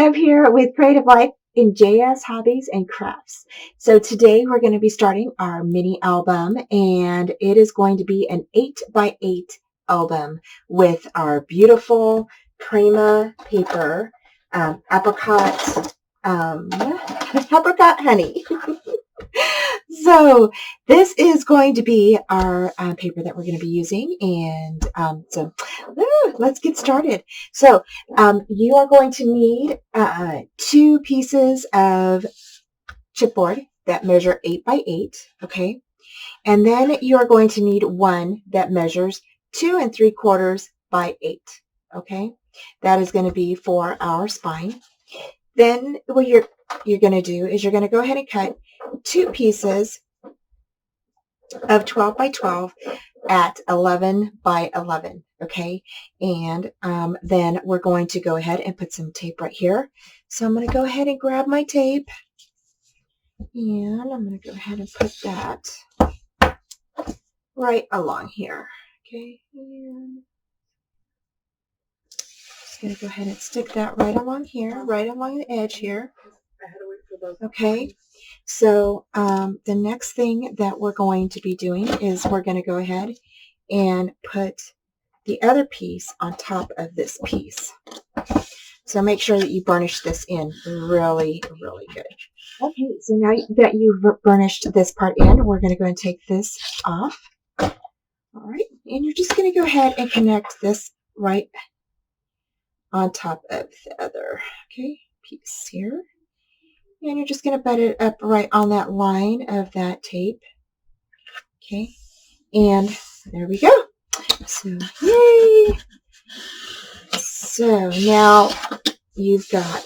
Deb here with Creative Life in J&S Hobbies and Crafts. So today we're going to be starting our mini album, and it is going to be an 8x8 album with our beautiful Prima paper, apricot honey. So this is going to be our paper that we're going to be using, and let's get started. So you are going to need 2 pieces of chipboard that measure 8x8, okay? And then you are going to need one that measures 2 3/4 by 8, okay? That is going to be for our spine. Then what you're going to do is you're going to go ahead and cut 2 pieces of 12 by 12 at 11 by 11, okay? And then we're going to go ahead and put some tape right here. So I'm going to go ahead and grab my tape, and I'm going to go ahead and put that right along here, okay? And just going to go ahead and stick that right along here, right along the edge here. Okay, so the next thing that we're going to be doing is we're going to go ahead and put the other piece on top of this piece. So make sure that you burnish this in really, really good. Okay, so now that you've burnished this part in, we're going to go and take this off. All right, and you're just going to go ahead and connect this right on top of the other, okay, piece here. And you're just going to butt it up right on that line of that tape. Okay. And there we go. So, yay. So now you've got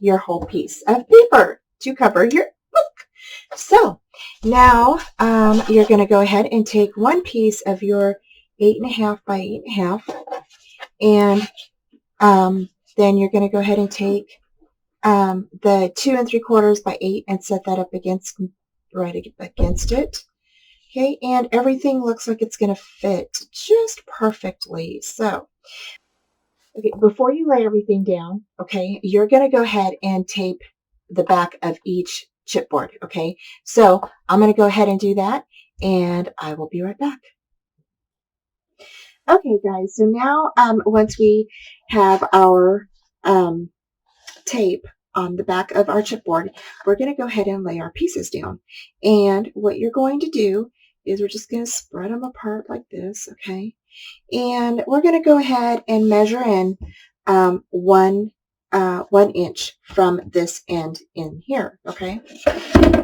your whole piece of paper to cover your book. So now you're going to go ahead and take one piece of your 8.5 by 8.5. And then you're going to go ahead and take the 2 3/4 by 8 and set that up right against it. Okay, and everything looks like it's going to fit just perfectly. So, okay, before you lay everything down, okay, you're going to go ahead and tape the back of each chipboard. Okay, so I'm going to go ahead and do that, and I will be right back. Okay, guys, so now once we have our tape on the back of our chipboard, we're going to go ahead and lay our pieces down. And what you're going to do is we're just going to spread them apart like this, okay? And we're going to go ahead and measure in 1 inch from this end in here, okay?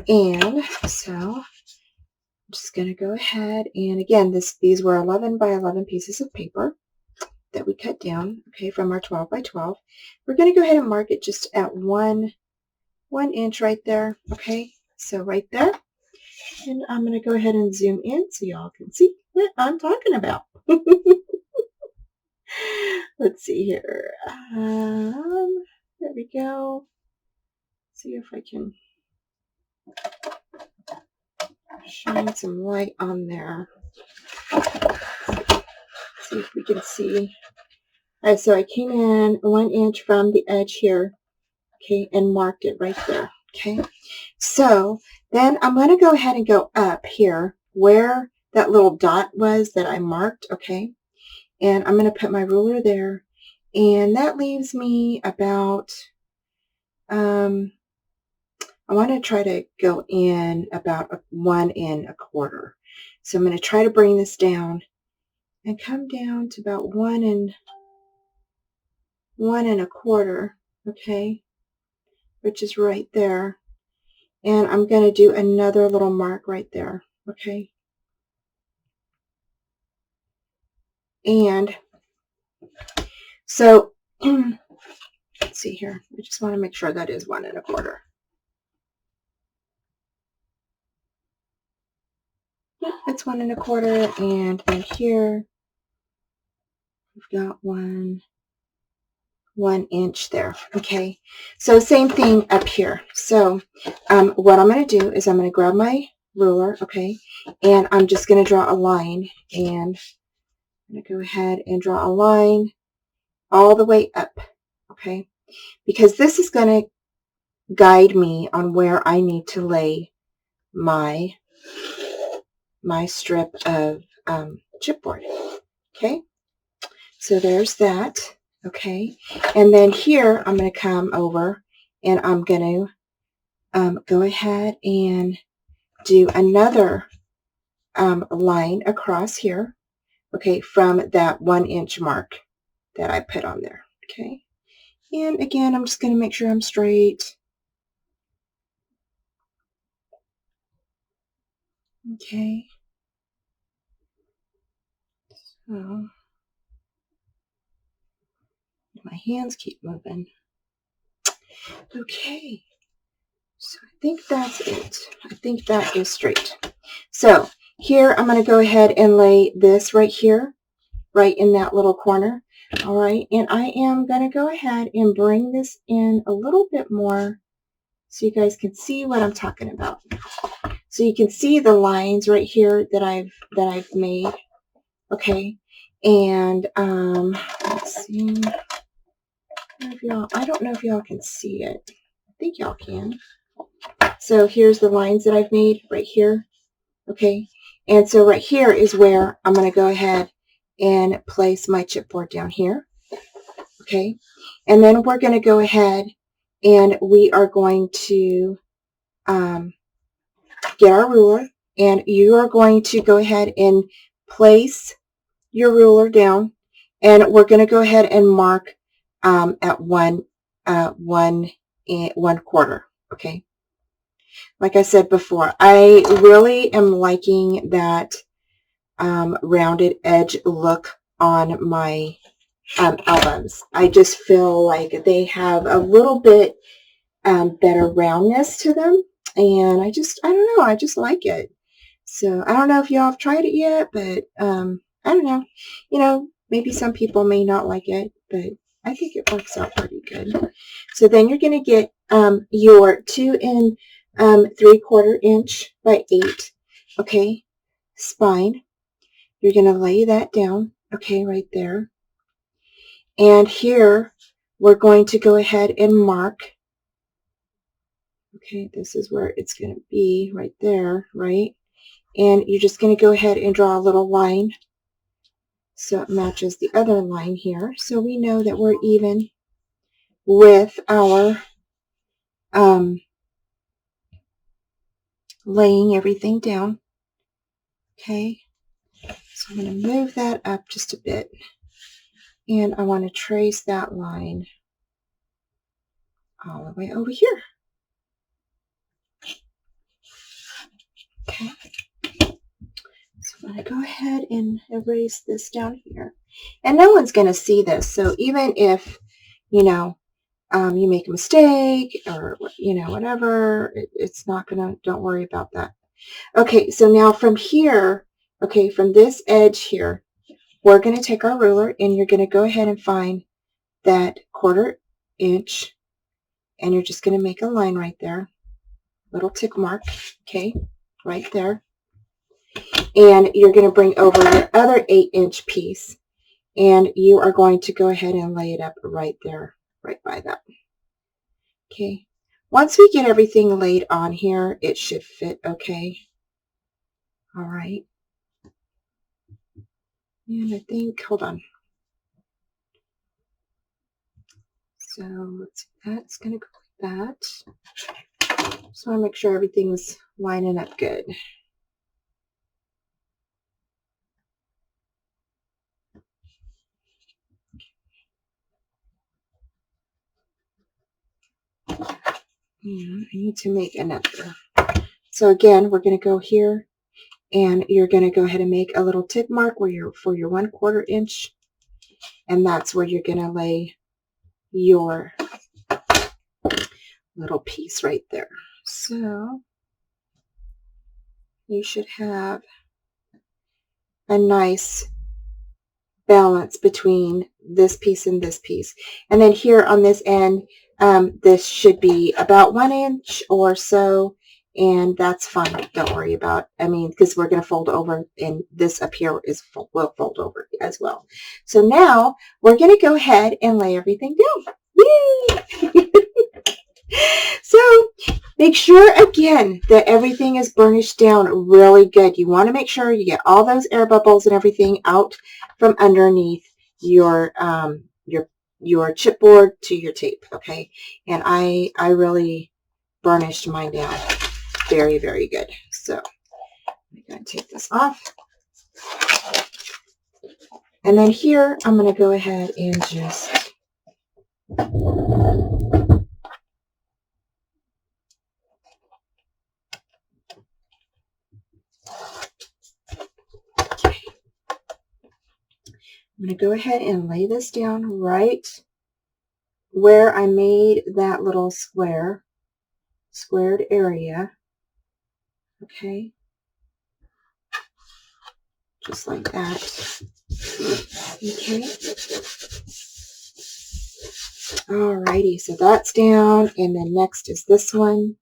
And so I'm just going to go ahead, and again, these were 11 by 11 pieces of paper that we cut down, okay, from our 12 by 12. We're going to go ahead and mark it just at 1 inch right there, okay? So right there. And I'm going to go ahead and zoom in so y'all can see what I'm talking about. Let's see here. There we go. See if I can shine some light on there. See if we can see. All right, so I came in 1 inch from the edge here, okay, and marked it right there, okay? So then I'm going to go ahead and go up here where that little dot was that I marked, okay? And I'm going to put my ruler there, and that leaves me about, I want to try to go in about 1 1/4. So I'm going to try to bring this down and come down to about 1 1/4, okay, which is right there. And I'm going to do another little mark right there, okay. And so let's see here. I just want to make sure that is 1 1/4. Yep, it's 1 1/4, and then here we've got 1 inch there, okay? So same thing up here. So what I'm going to do is I'm going to grab my ruler, okay, and I'm just going to draw a line, and I'm going to go ahead and draw a line all the way up, okay? because this is going to guide me on where I need to lay my strip of chipboard. Okay, so there's that. Okay, and then here I'm going to come over and I'm going to go ahead and do another line across here. Okay, from that 1 inch mark that I put on there. Okay, and again, I'm just going to make sure I'm straight. Okay, so my hands keep moving. Okay, so I think that's it. I think that is straight. So here I'm going to go ahead and lay this right here, right in that little corner. All right, and I am going to go ahead and bring this in a little bit more so you guys can see what I'm talking about. So you can see the lines right here that I've made. Okay, and let's see. I don't know if y'all can see it. I think y'all can. So here's the lines that I've made right here. Okay, and so right here is where I'm going to go ahead and place my chipboard down here. Okay, and then we're going to go ahead and we are going to get our ruler, and you are going to go ahead and place your ruler down, and we're going to go ahead and mark at 1/4. Okay, like I said before, I really am liking that rounded edge look on my albums. I just feel like they have a little bit better roundness to them, and I don't know, I just like it. So I don't know if y'all have tried it yet, but I don't know. You know, maybe some people may not like it, but I think it works out pretty good. So then you're going to get your 2 3/4 inch by 8, okay, spine. You're going to lay that down, okay, right there. And here we're going to go ahead and mark. Okay, this is where it's going to be right there, right? And you're just going to go ahead and draw a little line so it matches the other line here. So we know that we're even with our laying everything down. Okay, so I'm going to move that up just a bit. And I want to trace that line all the way over here. Okay. So I'm going to go ahead and erase this down here. And no one's going to see this. So even if, you know, you make a mistake or, you know, whatever, it's not going to, don't worry about that. Okay, so now from here, okay, from this edge here, we're going to take our ruler and you're going to go ahead and find that 1/4 inch, and you're just going to make a line right there, little tick mark, okay, right there. And you're going to bring over your other 8-inch piece, and you are going to go ahead and lay it up right there, right by that. Okay, once we get everything laid on here, it should fit okay. All right. And I think, hold on. So let's see, that's going to go like that. Just want to make sure everything's lining up good. And I need to make another. So again, we're going to go here, and you're going to go ahead and make a little tick mark where you're for your 1/4 inch, and that's where you're going to lay your little piece right there. So you should have a nice balance between this piece and this piece. And then here on this end, this should be about 1 inch or so, and that's fine. Don't worry about, I mean, because we're going to fold over, and this up here will fold over as well. So now we're going to go ahead and lay everything down. Yay! So make sure again that everything is burnished down really good. You want to make sure you get all those air bubbles and everything out from underneath your chipboard to your tape. Okay, and I really burnished mine down very, very good. So I'm going to take this off. And then here, I'm going to go ahead and just I'm going to go ahead and lay this down right where I made that little squared area. Okay, just like that. Okay. Alrighty, so that's down, and then next is this one.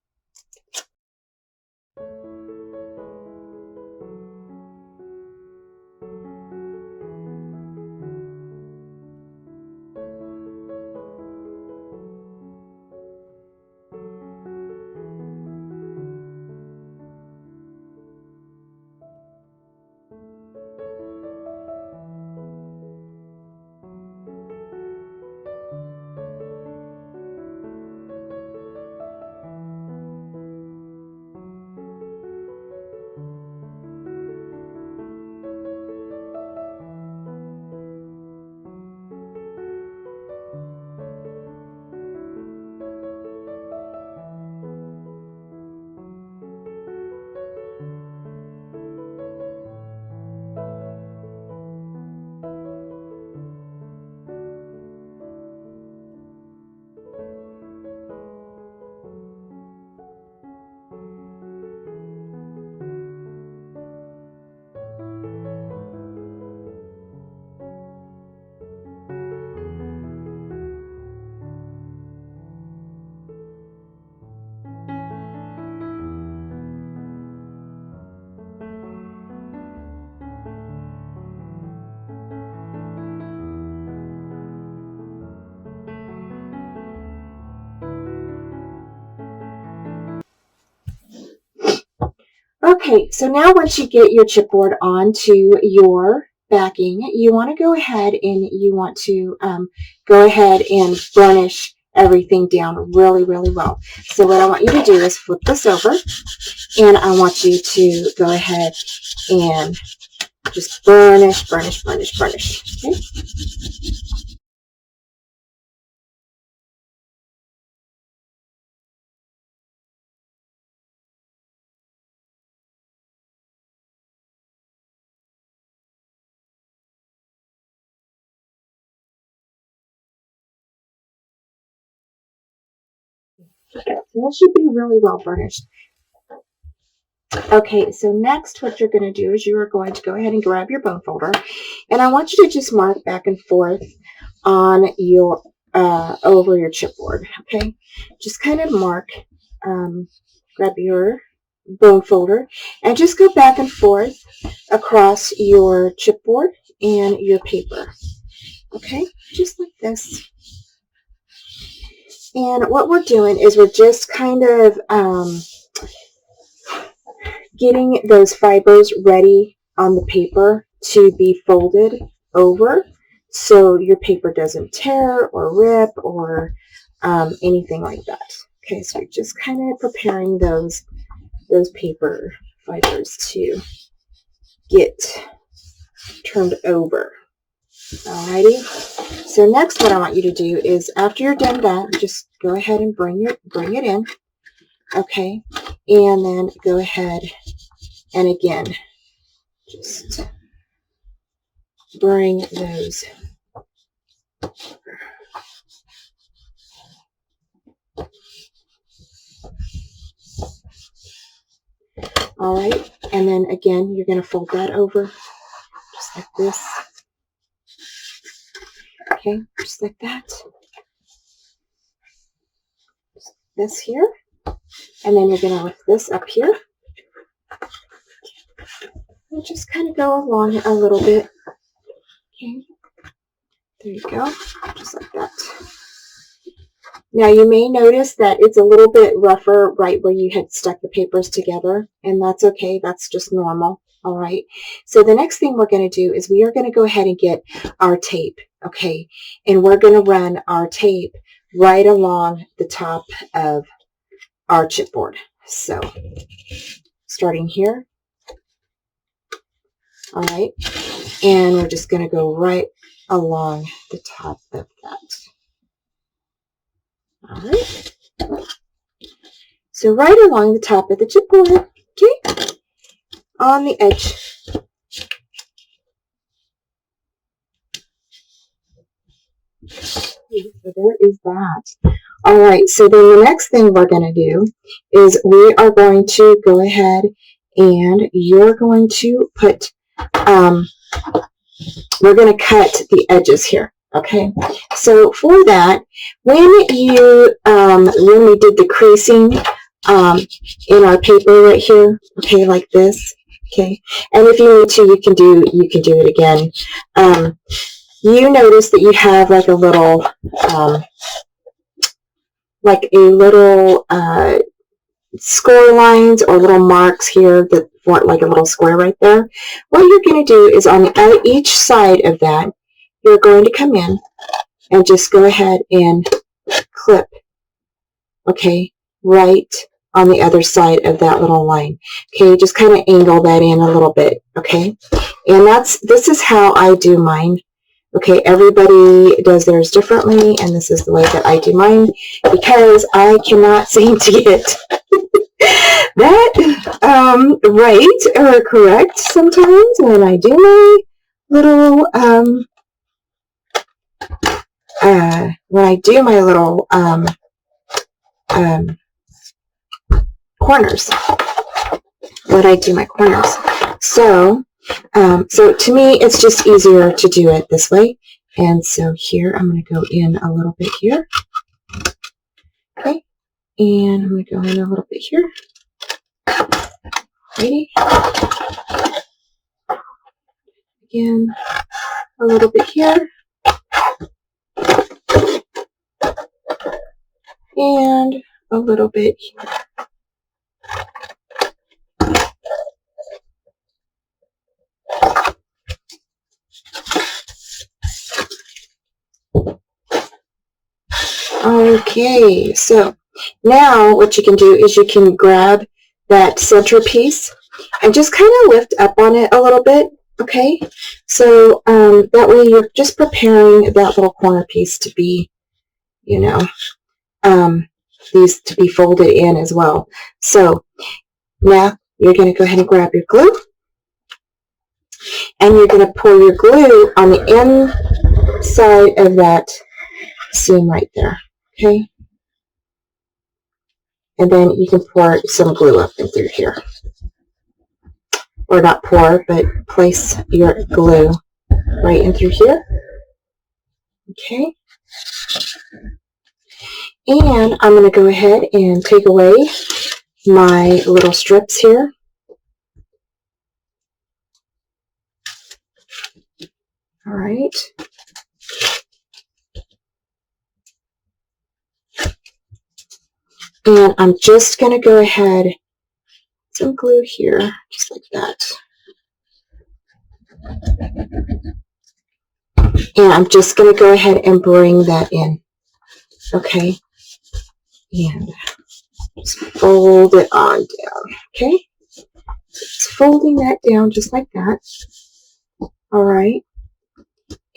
Okay, so now once you get your chipboard onto your backing, you want to go ahead and go ahead and burnish everything down really, really well. So what I want you to do is flip this over, and I want you to go ahead and just burnish, burnish, burnish, burnish. Okay? So that should be really well burnished. Okay, so next what you're going to do is you are going to go ahead and grab your bone folder, and I want you to just mark back and forth on your over your chipboard. Okay, just kind of mark, grab your bone folder and just go back and forth across your chipboard and your paper. Okay, just like this. And what we're doing is we're just kind of getting those fibers ready on the paper to be folded over so your paper doesn't tear or rip or anything like that. Okay, so you're just kind of preparing those paper fibers to get turned over. Alrighty. So next what I want you to do is after you're done that, just go ahead and bring it in. Okay, and then go ahead and again just bring those all right, and then again you're going to fold that over just like this. Okay, just like that. Just this here, and then you're going to lift this up here and just kind of go along a little bit. Okay, there you go, just like that. Now you may notice that it's a little bit rougher right where you had stuck the papers together, and that's okay. That's just normal. All right. So the next thing we're going to do is we are going to go ahead and get our tape. Okay. And we're going to run our tape right along the top of our chipboard. So starting here. All right. And we're just going to go right along the top of that. All right. So right along the top of the chipboard, okay, on the edge. So there is that. All right, so then the next thing we're going to do is we are going to go ahead and you're going to put, we're going to cut the edges here. Okay, so for that, when we did the creasing in our paper right here, okay, like this, okay, and if you need to, you can do it again. You notice that you have like a little score lines or little marks here that form like a little square right there. What you're going to do is on each side of that, you're going to come in and just go ahead and clip, okay, right on the other side of that little line. Okay, just kind of angle that in a little bit, okay? And this is how I do mine. Okay, everybody does theirs differently, and this is the way that I do mine because I cannot seem to get that right or correct sometimes when I do my little corners. When I do my corners. So to me, it's just easier to do it this way. And so here, I'm going to go in a little bit here. Okay. And I'm going to go in a little bit here. Ready? Again, a little bit here. And a little bit here. Okay, so now what you can do is you can grab that center piece and just kind of lift up on it a little bit, okay? So that way you're just preparing that little corner piece to be, you know, these to be folded in as well. So now you're going to go ahead and grab your glue, and you're going to pour your glue on the inside of that seam right there, okay? And then you can pour some glue up and through here. Or not pour, but place your glue right in through here. Okay. And I'm going to go ahead and take away my little strips here. All right. And I'm just going to go ahead, some glue here, just like that. And I'm just going to go ahead and bring that in. Okay. And just fold it on down. Okay. Just folding that down just like that. All right.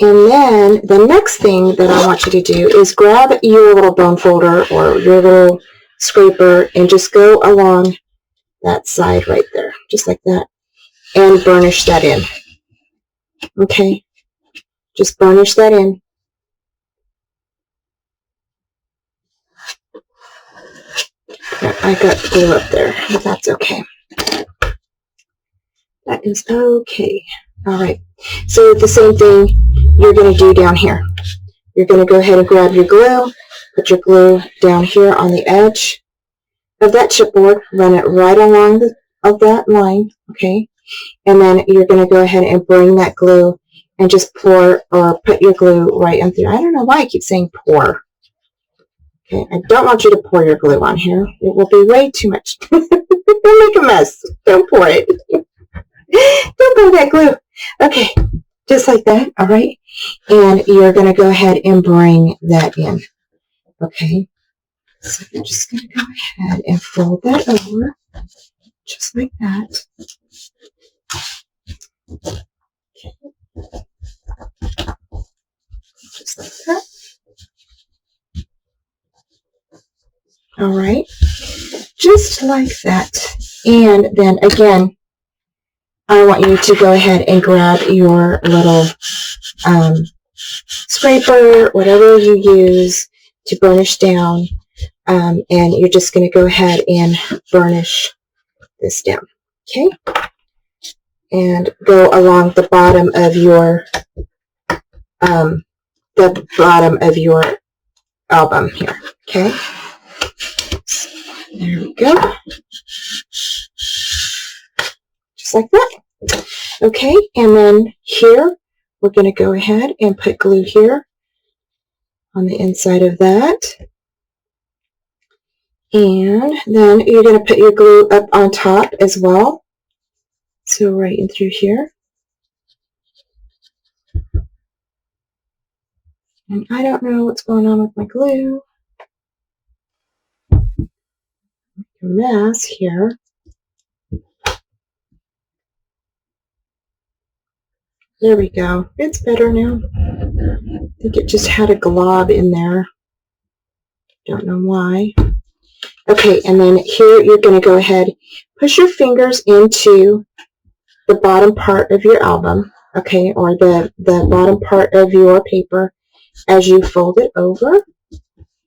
And then the next thing that I want you to do is grab your little bone folder or your little scraper and just go along that side right there, just like that, and burnish that in. Okay, just burnish that in. I got glue up there, but that's okay. That is okay. All right, so the same thing you're going to do down here. You're going to go ahead and grab your glue, put your glue down here on the edge of that chipboard, run it right along that line, okay? And then you're going to go ahead and bring that glue and just pour or put your glue right in through. I don't know why I keep saying pour. Okay, I don't want you to pour your glue on here. It will be way too much. Don't make a mess. Don't pour it. Don't pour that glue. Okay, just like that, all right? And you're going to go ahead and bring that in, okay? So you're just going to go ahead and fold that over, just like that. Okay. Just like that. All right, just like that. And then again, I want you to go ahead and grab your little scraper, whatever you use to burnish down, and you're just going to go ahead and burnish this down, okay? And go along the bottom of your album here, okay? There we go. Just like that. Okay, and then here, we're going to go ahead and put glue here on the inside of that. And then you're going to put your glue up on top as well. So right in through here. And I don't know what's going on with my glue. A mess here. There we go. It's better now. I think it just had a glob in there. Don't know why. Okay, and then here you're going to go ahead, push your fingers into the bottom part of your album, okay, or the bottom part of your paper as you fold it over.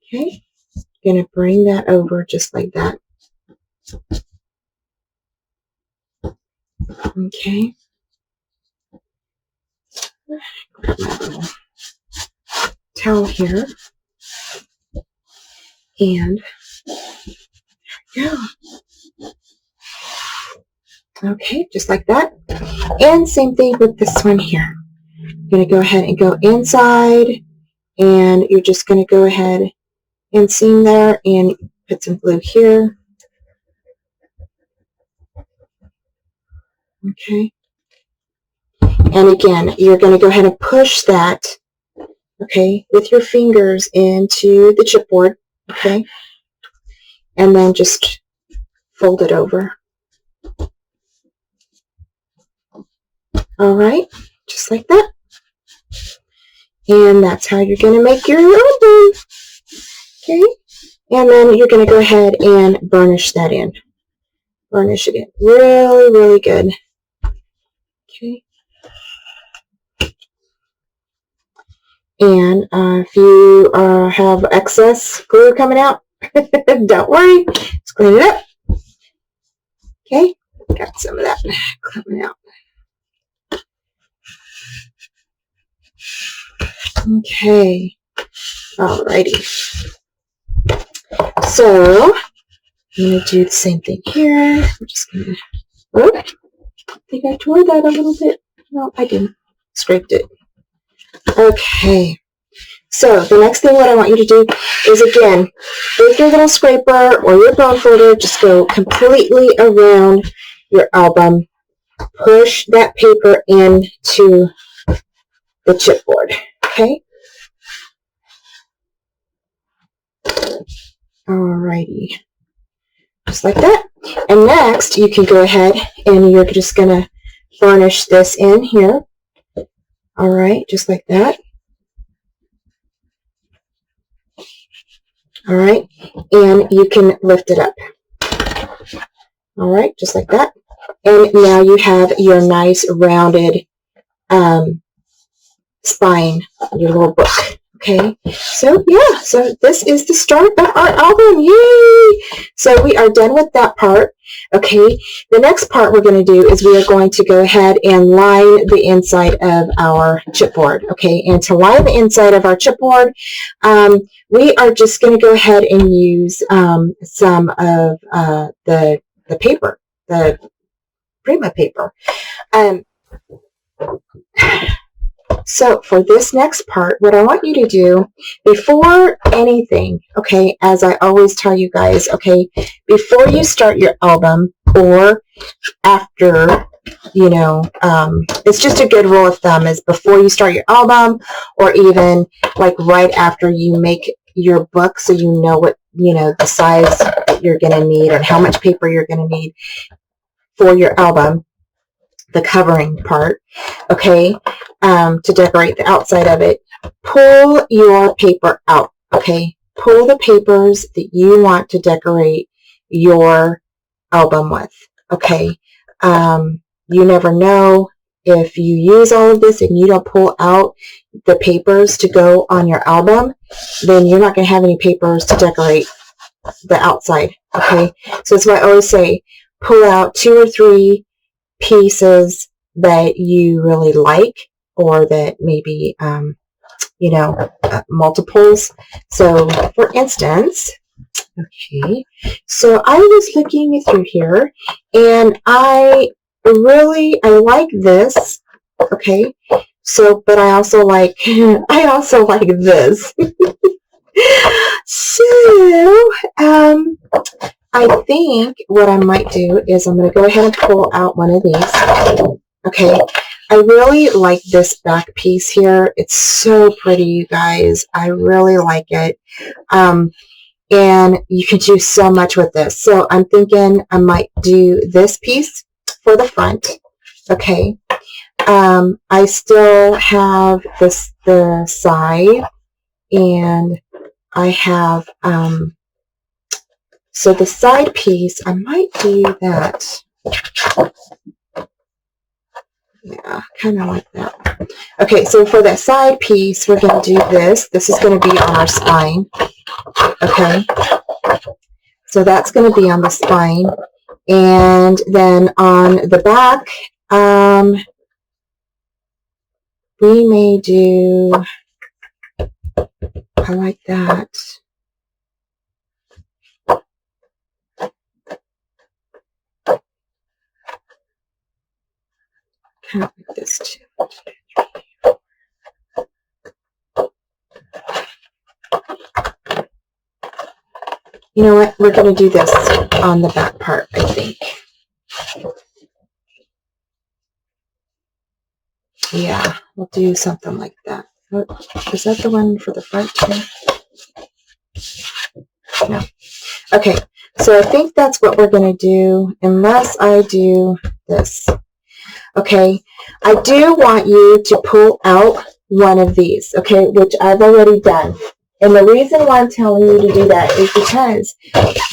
Okay, you're going to bring that over just like that. Okay. Grab my little towel here. And there we go. Okay, just like that. And same thing with this one here. You're going to go ahead and go inside, and you're just going to go ahead and seam there and put some glue here. Okay. And again, you're going to go ahead and push that, okay, with your fingers into the chipboard, okay, and then just fold it over. All right, just like that. And that's how you're going to make your album. Okay, and then you're going to go ahead and burnish that in. Burnish it in really, really good. Okay. And if you have excess glue coming out, don't worry, just clean it up. Okay, got some of that coming out. Okay, alrighty. So I'm going to do the same thing here. We're just going to, oh, I think I tore that a little bit. No, I didn't. Scraped it. Okay, so the next thing what I want you to do is, again, with your little scraper or your bone folder, just go completely around your album. Push that paper into the chipboard, okay? Alrighty, just like that. And next, you can go ahead and you're just going to burnish this in here. All right, just like that. All right, and you can lift it up. All right, just like that. And now you have your nice rounded spine, your little book. Okay, so yeah, so this is the start of our album. Yay! So we are done with that part. Okay, the next part we're going to do is we are going to go ahead and line the inside of our chipboard. Okay, and to line the inside of our chipboard, we are just going to go ahead and use some of the paper, the Prima paper. So for this next part, what I want you to do before anything, okay, as I always tell you guys, okay, before you start your album or after, you know, it's just a good rule of thumb is before you start your album or even like right after you make your book, so you know what, you know, the size that you're going to need and how much paper you're going to need for your album, the covering part, okay, to decorate the outside of it. Pull your paper out, okay? Pull the papers that you want to decorate your album with, okay? You never know if you use all of this and you don't pull out the papers to go on your album, then you're not going to have any papers to decorate the outside, okay? So that's why I always say pull out 2 or 3 pieces that you really like, or that maybe, you know, multiples. So for instance, okay, so I was looking through here and I like this, okay, so, but I also like, this. So, I think what I might do is I'm going to go ahead and pull out one of these. Okay, I really like this back piece here. It's so pretty, you guys. I really like it. And you can do so much with this. So I'm thinking I might do this piece for the front. Okay. I still have the side, and I have, so the side piece, I might do that. Yeah, kind of like that. Okay, so for that side piece, we're going to do this. This is going to be on our spine. Okay, so that's going to be on the spine. And then on the back, we may do, I like that. Kind of like this too. You know what? We're going to do this on the back part, I think. Yeah, we'll do something like that. Oh, is that the one for the front too? No. Okay, so I think that's what we're going to do, unless I do this. Okay, I do want you to pull out one of these, okay, which I've already done. And the reason why I'm telling you to do that is because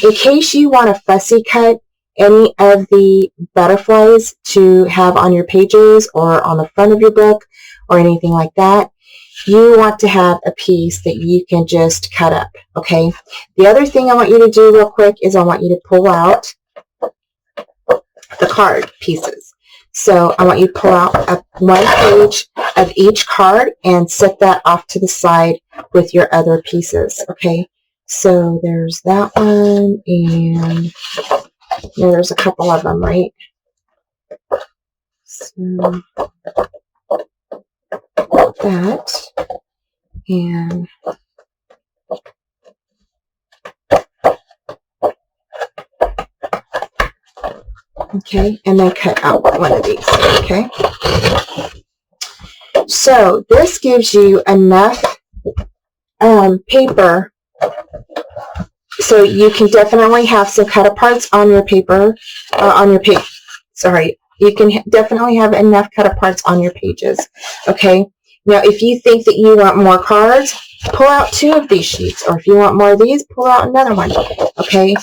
in case you want to fussy cut any of the butterflies to have on your pages or on the front of your book or anything like that, you want to have a piece that you can just cut up, okay? The other thing I want you to do real quick is I want you to pull out the card pieces. So I want you to pull out one page of each card and set that off to the side with your other pieces, okay? So there's that one, and you know, there's a couple of them, right? So that, and okay, and then cut out one of these, okay? So this gives you enough paper, so you can definitely have some cut aparts on your paper, on your page. Sorry, you can definitely have enough cut aparts on your pages, okay? Now, if you think that you want more cards, pull out 2 of these sheets, or if you want more of these, pull out another one, okay?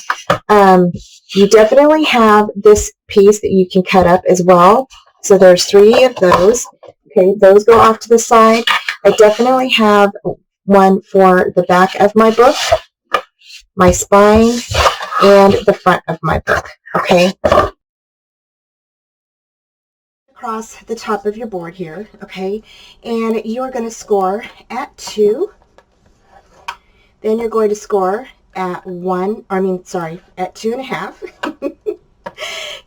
You definitely have this piece that you can cut up as well. So there's 3 of those. Okay, those go off to the side. I definitely have one for the back of my book, my spine, and the front of my book. Okay. Across the top of your board here, okay, and you are going to score at 2. Then you're going to score at 1, at 2.5.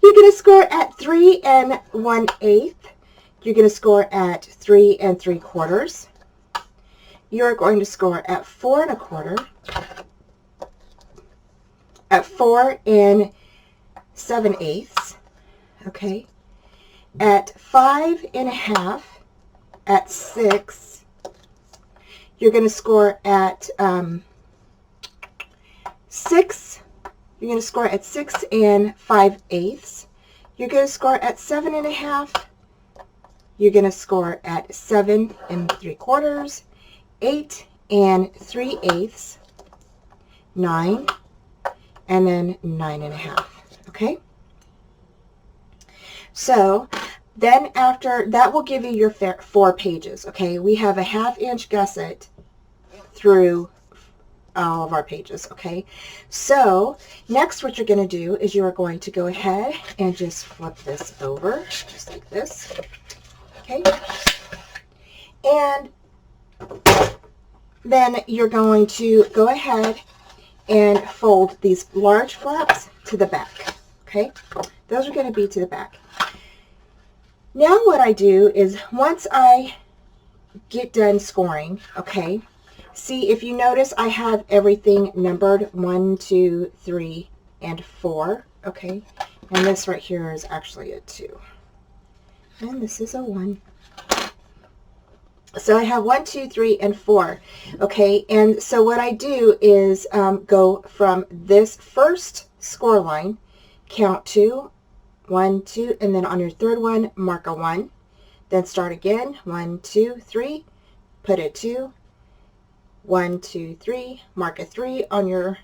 You're going to score at 3 1/8. you're going to score at 3 3/4. You're going to score at 4 1/4, at 4 7/8, okay, at 5 1/2, at 6. You're going to score at 6. You're going to score at 6 5/8. You're going to score at 7 1/2. You're going to score at 7 3/4, 8 3/8, 9, and then 9 1/2. Okay? So then after that will give you your 4 pages. Okay? We have a 1/2 inch gusset through all of our pages. Okay? So next what you're going to do is you are going to go ahead and just flip this over just like this. Okay? And then you're going to go ahead and fold these large flaps to the back. Okay? Those are going to be to the back. Now what I do is once I get done scoring, okay, see if you notice I have everything numbered 1, 2, 3, and 4, okay, and this right here is actually a 2, and this is a 1. So I have 1, 2, 3, and 4, okay, and so what I do is go from this first score line, count 2, 1, 2, and then on your third one, mark a 1, then start again, 1, 2, 3, put a 2, 1, 2, 3, mark a 3 on your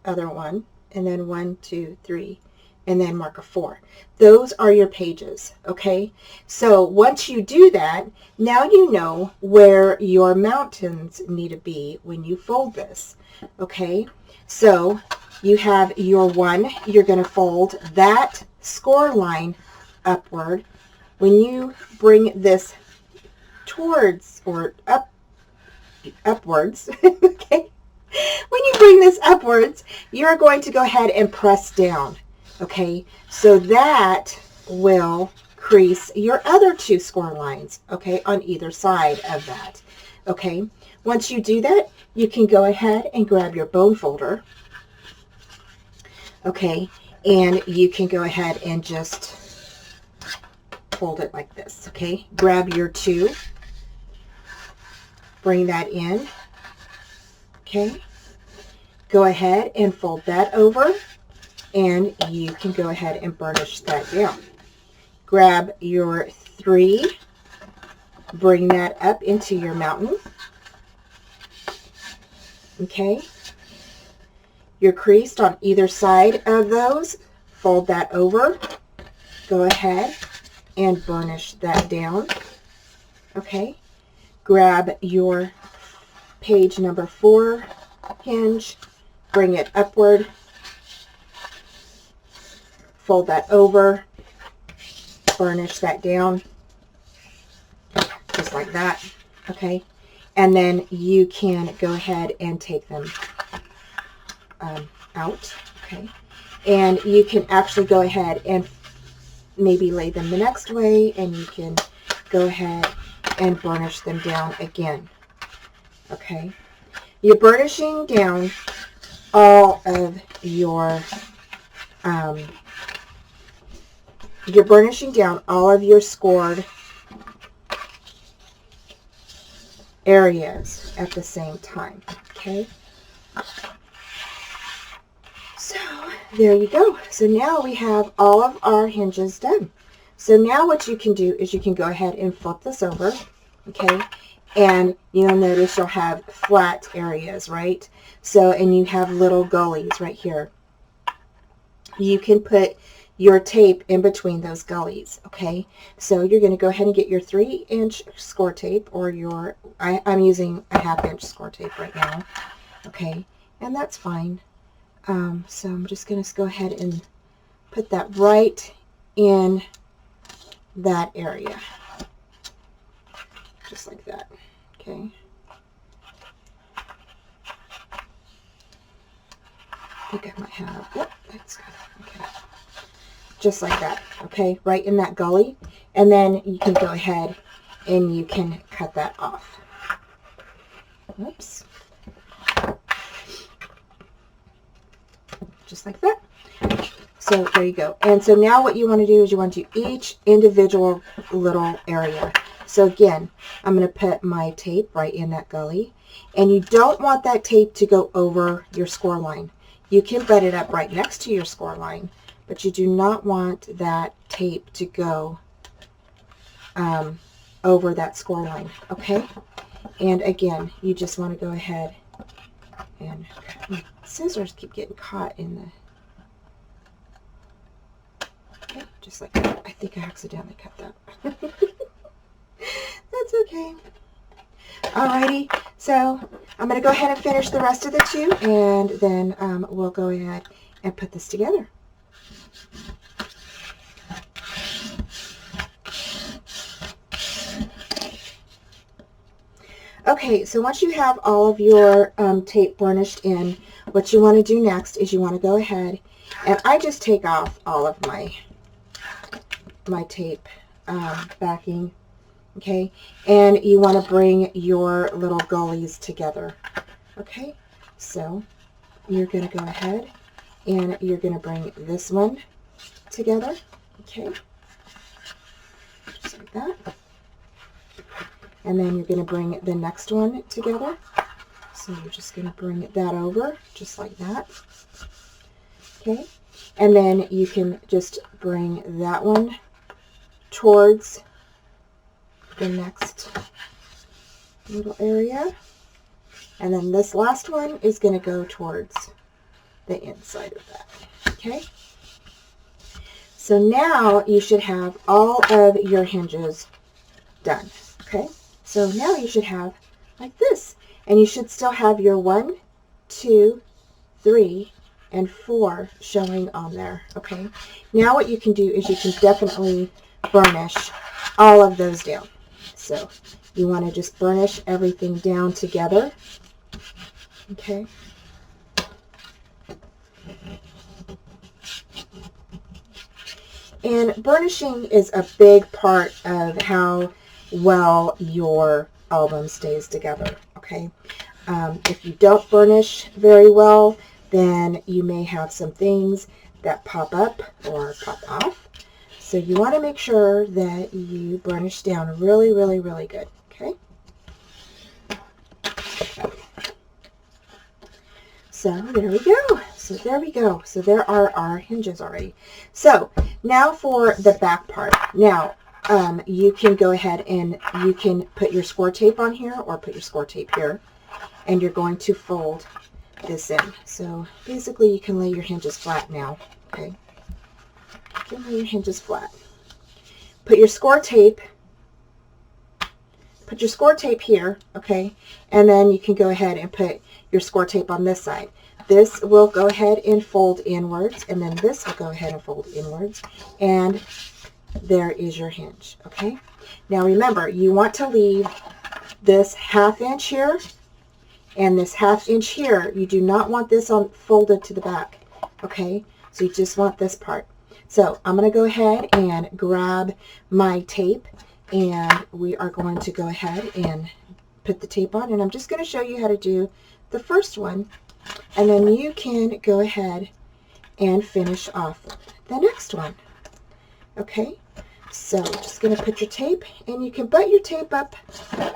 other one, and then 1, 2, 3, and then mark a 4. Those are your pages, okay? So once you do that, now you know where your mountains need to be when you fold this, okay? So you have your 1, you're going to fold that score line upward. When you bring this towards or upwards, okay? When you bring this upwards, you're going to go ahead and press down. Okay, so that will crease your other 2 score lines, okay, on either side of that. Okay, once you do that, you can go ahead and grab your bone folder, okay, and you can go ahead and just fold it like this, okay. Grab your 2, bring that in, okay, go ahead and fold that over, and you can go ahead and burnish that down. Grab your 3, bring that up into your mountain. Okay. You're creased on either side of those. Fold that over. Go ahead and burnish that down. Okay. Grab your page number 4 hinge, bring it upward. Fold that over, burnish that down, just like that, okay? And then you can go ahead and take them out, okay? And you can actually go ahead and maybe lay them the next way, and you can go ahead and burnish them down again, okay? You're burnishing down all of your you're burnishing down all of your scored areas at the same time, okay? So there you go. So now we have all of our hinges done. So now what you can do is you can go ahead and flip this over, okay? And you'll notice you'll have flat areas, right? So, and you have little gullies right here. You can put your tape in between those gullies, okay? So you're going to go ahead and get your 3-inch Scor Tape, or your, I'm using a 1/2 inch Scor Tape right now, okay? And that's fine. So I'm just going to go ahead and put that right in that area, just like that, okay? I think I might have, yep, that's good, okay. Just like that, okay, right in that gully. and then you can go ahead and you can cut that off. Oops. Just like that. So there you go. And so now what you want to do is you want to do each individual little area. So again, I'm going to put my tape right in that gully. And you don't want that tape to go over your score line. You can butt it up right next to your score line, but you do not want that tape to go over that score line, okay? And again, you just want to go ahead and my scissors keep getting caught in the... Okay, just like that. I think I accidentally cut that. That's okay. Alrighty, so I'm going to go ahead and finish the rest of the two, and then we'll go ahead and put this together. Okay, so once you have all of your tape burnished in, what you want to do next is you want to go ahead, and I just take off all of my tape backing, okay, and you want to bring your little gullies together, okay, so you're going to go ahead and you're going to bring this one together, okay, just like that. And then you're going to bring the next one together. So you're just going to bring that over, just like that. Okay. And then you can just bring that one towards the next little area. And then this last one is going to go towards the inside of that. Okay. So now you should have all of your hinges done. Okay. So now you should have like this, and you should still have your 1, 2, 3, and 4 showing on there, okay? Now what you can do is you can definitely burnish all of those down. So you want to just burnish everything down together, okay? And burnishing is a big part of how well your album stays together, okay? If you don't burnish very well, then you may have some things that pop up or pop off. So you want to make sure that you burnish down really, really, really good, okay? So there we go. So there we go. So there are our hinges already. So now for the back part. Now, you can go ahead and you can put your score tape on here or put your score tape here, and you're going to fold this in. So basically you can lay your hinges flat now, okay? You can lay your hinges flat. Put your score tape here, okay? And then you can go ahead and put your score tape on this side. This will go ahead and fold inwards, and then this will go ahead and fold inwards, and there is your hinge, okay? Now remember, you want to leave this 1/2 inch here and this 1/2 inch here. You do not want this folded to the back, okay? So you just want this part. So I'm going to go ahead and grab my tape, and we are going to go ahead and put the tape on, and I'm just going to show you how to do the first one, and then you can go ahead and finish off the next one. Okay, so just going to put your tape, and you can butt your tape up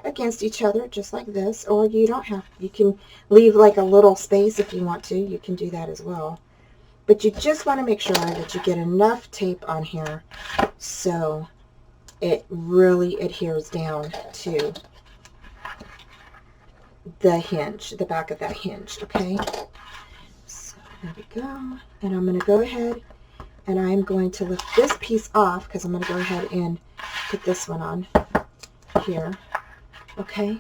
against each other just like this, or you don't have, you can leave like a little space if you want to. You can do that as well. But you just want to make sure that you get enough tape on here so it really adheres down to the hinge, the back of that hinge, okay? So there we go. And I'm going to go ahead and I'm going to lift this piece off because I'm going to go ahead and put this one on here, okay?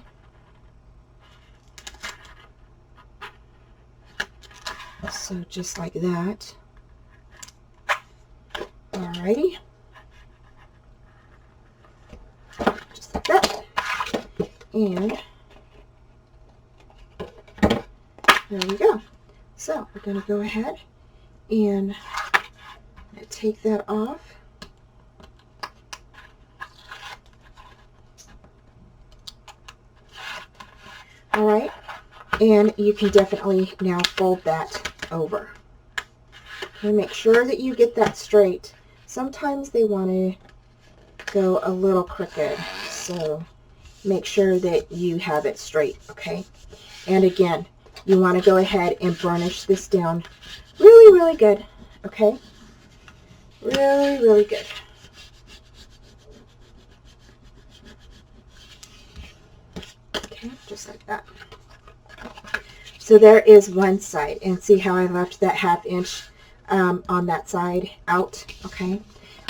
So just like that. Alrighty. Just like that. And there we go. So we're going to go ahead and take that off. And you can definitely now fold that over. Okay, make sure that you get that straight. Sometimes they want to go a little crooked, so make sure that you have it straight, okay? And again, you want to go ahead and burnish this down really, really good, okay? Really, really good. Okay, just like that. So there is one side, and see how I left that 1/2 inch on that side out, okay?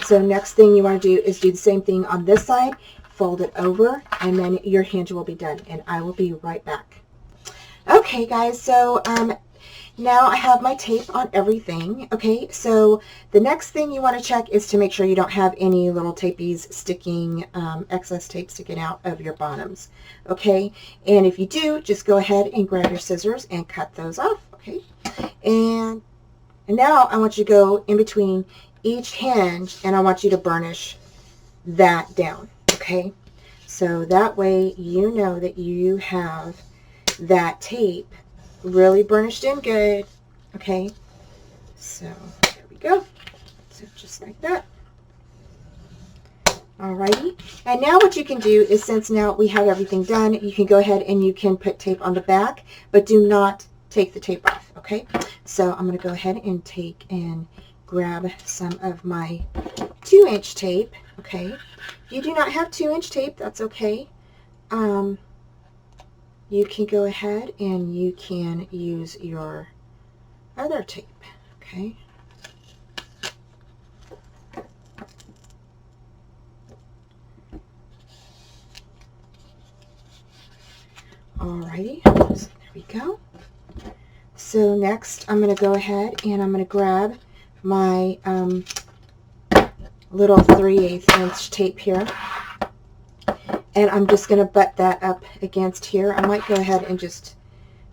So next thing you want to do is do the same thing on this side, fold it over, and then your hinge will be done, and I will be right back. Okay guys, so now I have my tape on everything, okay? So the next thing you want to check is to make sure you don't have any little tapees sticking, excess tape sticking out of your bottoms, okay? And if you do, just go ahead and grab your scissors and cut those off, okay? And now I want you to go in between each hinge, and I want you to burnish that down, okay? So that way you know that you have that tape really burnished in good, okay? So there we go. So just like that. Alrighty. And now what you can do is, since now we have everything done, you can go ahead and you can put tape on the back, but do not take the tape off, okay? So I'm going to go ahead and take and grab some of my 2-inch tape, okay? If you do not have 2-inch tape, that's okay. You can go ahead and you can use your other tape, okay? Alrighty, so there we go. So next I'm going to go ahead and I'm going to grab my little 3/8 inch tape here, and I'm just going to butt that up against here. I might go ahead and just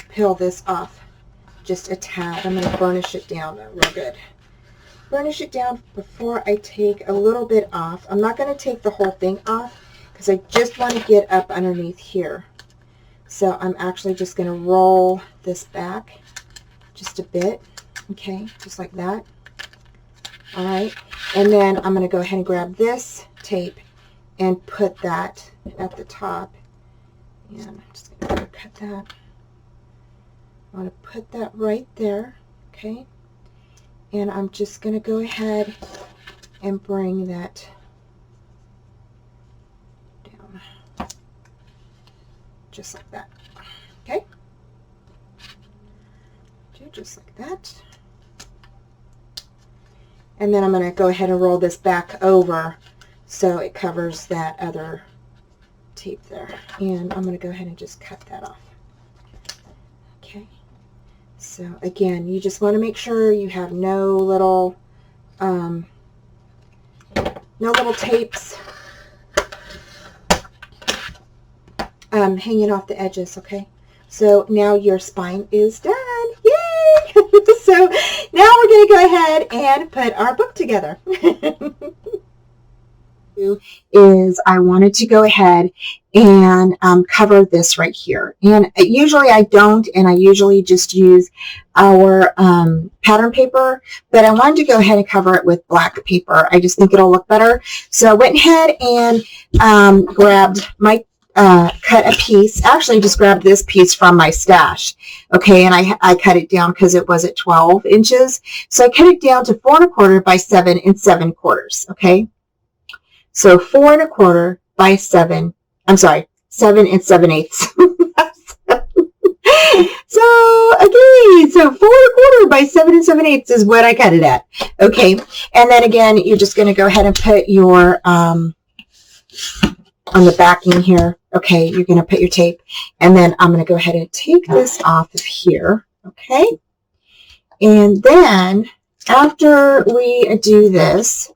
peel this off just a tad. I'm going to burnish it down real good. Burnish it down before I take a little bit off. I'm not going to take the whole thing off because I just want to get up underneath here. So I'm actually just going to roll this back just a bit, okay, just like that. All right, and then I'm going to go ahead and grab this tape and put that at the top. And I'm just going to cut that. I want to put that right there, okay? And I'm just going to go ahead and bring that down, just like that, okay? Do just like that. And then I'm going to go ahead and roll this back over so it covers that other tape there. And I'm going to go ahead and just cut that off. Okay. So again, you just want to make sure you have no little tapes hanging off the edges, okay? So now your spine is done. Yay! So now we're going to go ahead and put our book together. Is I wanted to go ahead and cover this right here. And usually I don't, and I usually just use our pattern paper, but I wanted to go ahead and cover it with black paper. I just think it'll look better. So I went ahead and grabbed my cut a piece. Actually just grabbed this piece from my stash, okay, and I cut it down because it was at 12 inches, so I cut it down to 4 1/4 by 7 7/4, okay? So 4 1/4 by 7, I'm sorry, 7 7/8. So again, so 4 1/4 by 7 7/8 is what I cut it at, okay? And then again, you're just going to go ahead and put your on the backing here, okay, you're going to put your tape, and then I'm going to go ahead and take this off of here, okay? And then after we do this,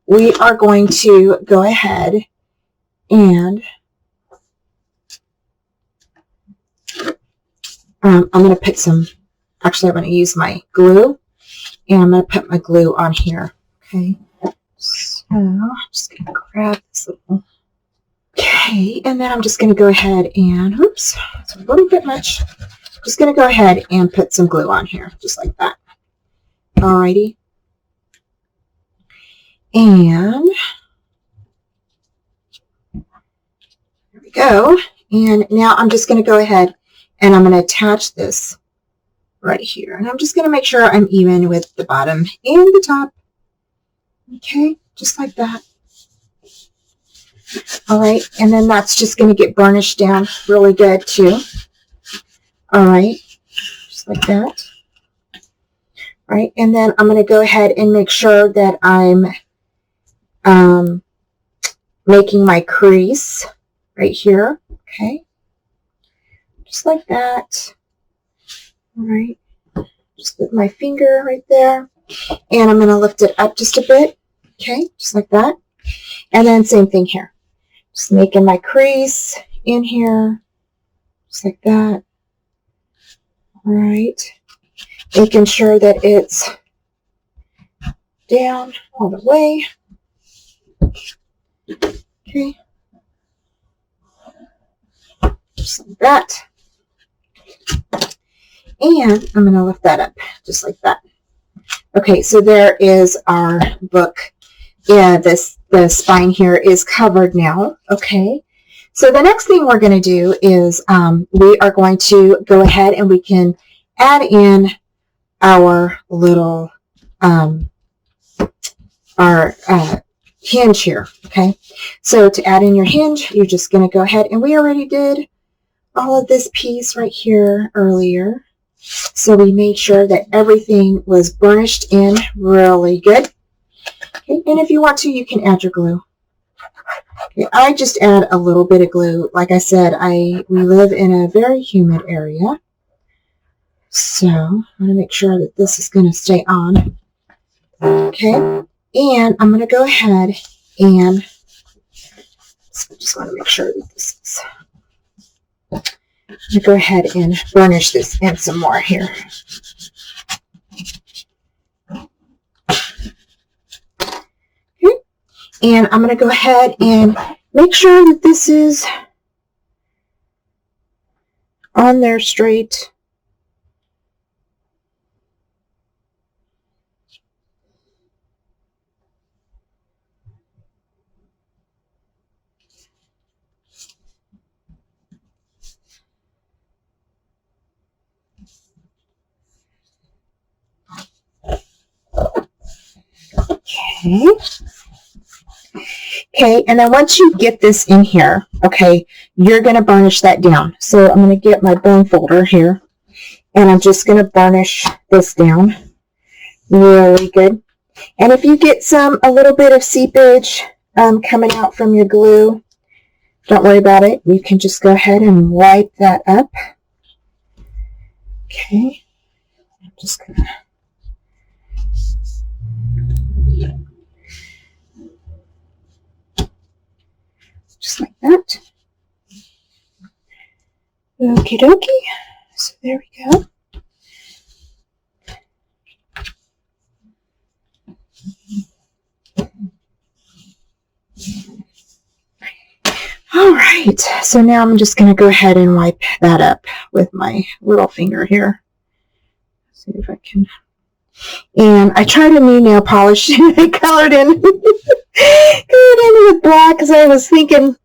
we are going to go ahead and I'm going to put some, actually I'm going to use my glue, and I'm going to put my glue on here, okay? So I'm just going to grab this little, Okay, and then I'm just going to go ahead and, oops, it's a little bit much. Just going to go ahead and put some glue on here, just like that. Alrighty. And there we go. And now I'm just going to go ahead and I'm going to attach this right here. And I'm just going to make sure I'm even with the bottom and the top. Okay, just like that. All right, and then that's just going to get burnished down really good too. All right, just like that. All right, and then I'm going to go ahead and make sure that I'm making my crease right here. Okay, just like that. All right, just with my finger right there, and I'm going to lift it up just a bit. Okay, just like that. And then same thing here. Just making my crease in here, just like that. All right. Making sure that it's down all the way. Okay. Just like that. And I'm going to lift that up just like that. Okay, so there is our book. Yeah, the spine here is covered now. Okay, so the next thing we're going to do is we are going to go ahead and we can add in our little hinge here. Okay, so to add in your hinge, you're just going to go ahead, and we already did all of this piece right here earlier, so we made sure that everything was burnished in really good. Okay, and if you want to, you can add your glue. Okay, I just add a little bit of glue. Like I said, we live in a very humid area, so I'm going to make sure that this is going to stay on. Okay, and I'm going to go ahead and just want to make sure that this is. I'm going to go ahead and burnish this in some more here. And I'm going to go ahead and make sure that this is on there straight. Okay. Okay, and then once you get this in here, okay, you're going to burnish that down. So I'm going to get my bone folder here, and I'm just going to burnish this down really good. And if you get a little bit of seepage coming out from your glue, don't worry about it. You can just go ahead and wipe that up. Okay, I'm just going to... just like that. Okie dokie. So there we go. All right. So now I'm just going to go ahead and wipe that up with my little finger here. See if I can. And I tried a new nail polish and I colored in with black because I was thinking,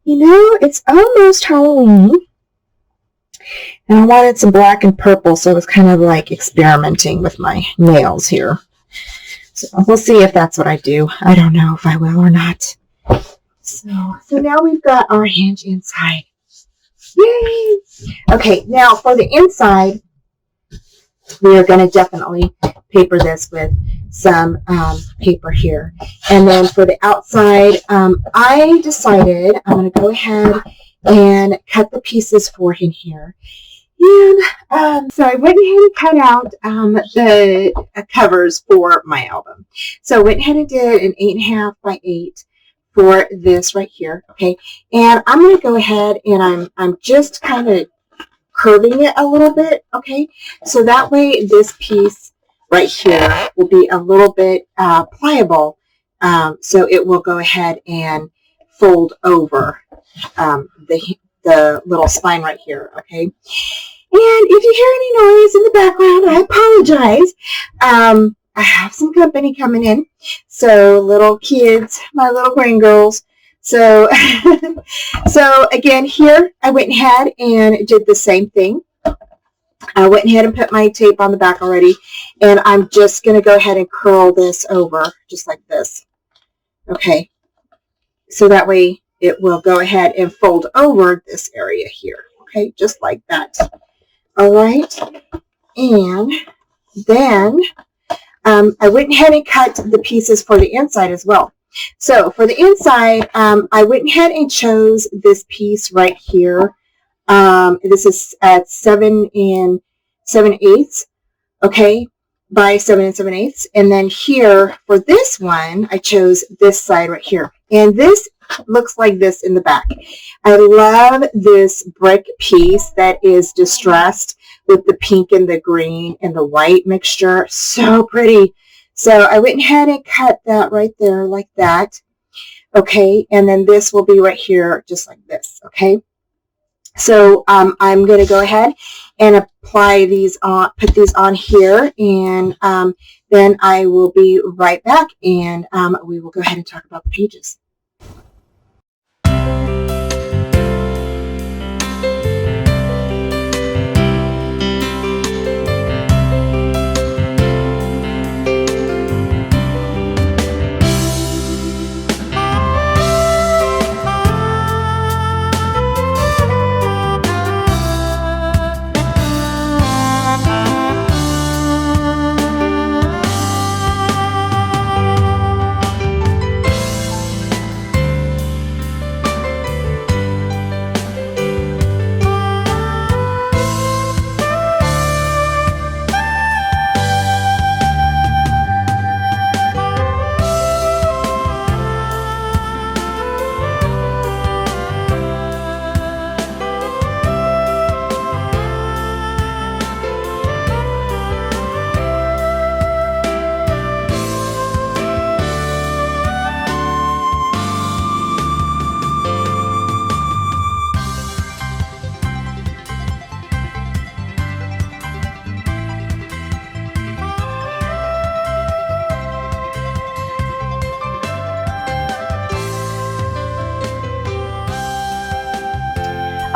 you know, it's almost Halloween. And I wanted some black and purple, so I was kind of like experimenting with my nails here. So we'll see if that's what I do. I don't know if I will or not. So now we've got our hinge inside. Yay! Okay, now for the inside, we are going to definitely paper this with some paper here. And then for the outside, I decided I'm going to go ahead and cut the pieces for him here. And so I went ahead and cut out the covers for my album. So I went ahead and did an 8.5 by 8 for this right here. Okay, and I'm going to go ahead and I'm just kind of curving it a little bit. Okay, so that way this piece right here will be a little bit pliable, so it will go ahead and fold over the little spine right here, okay? And if you hear any noise in the background, I apologize. I have some company coming in, so little kids, my little grandgirls. So, so again, here I went ahead and did the same thing. I went ahead and put my tape on the back already, and I'm just going to go ahead and curl this over just like this. Okay, so that way it will go ahead and fold over this area here. Okay, just like that. All right, and then I went ahead and cut the pieces for the inside as well. So for the inside, I went ahead and chose this piece right here. This is at 7 7/8, okay, by 7 7/8. And then here for this one, I chose this side right here. And this looks like this in the back. I love this brick piece that is distressed with the pink and the green and the white mixture. So pretty. So I went ahead and cut that right there like that. Okay, and then this will be right here just like this, okay? So I'm going to go ahead and apply these on, put these on here, and then I will be right back, and we will go ahead and talk about the pages.